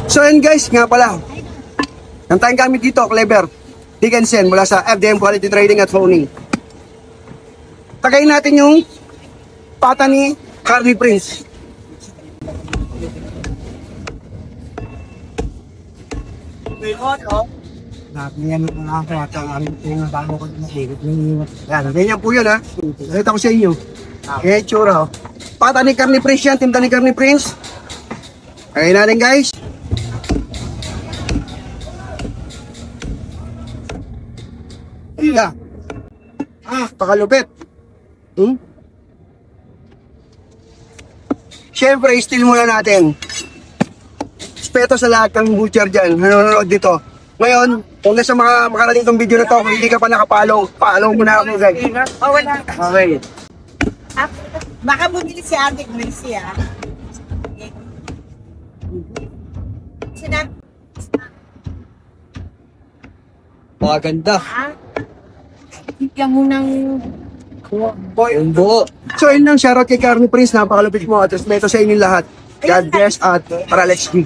So yun guys, nga pala. Ang tayong gamit dito, Clever Dickinson mula sa FDM Quality Trading at Phoning. Tagayin natin yung pata ni Carly Prince. Yan po yun ha. Nakita ko sa inyo. Yan yung tsura oh. Pata ni Carly Prince yan, tinta ni Carly Prince. Tagayin natin guys. Pakalupit. Siyempre, still muna natin. Respeto sa lahat ng butcher dyan, nanonood dito. Ngayon, kung nasa makarating itong video na to, kung hindi ka pa nakapollow, follow mo na ako guys. Oh, wala. Okay. Baka bumili si Ate Gracie, ah. Sinap. Maganda. Bigyan mo ng... Yung buo. So yun lang, shoutout kay Carly Prince, napakalupit mo at respeto sa inyong lahat. God bless at para let's go.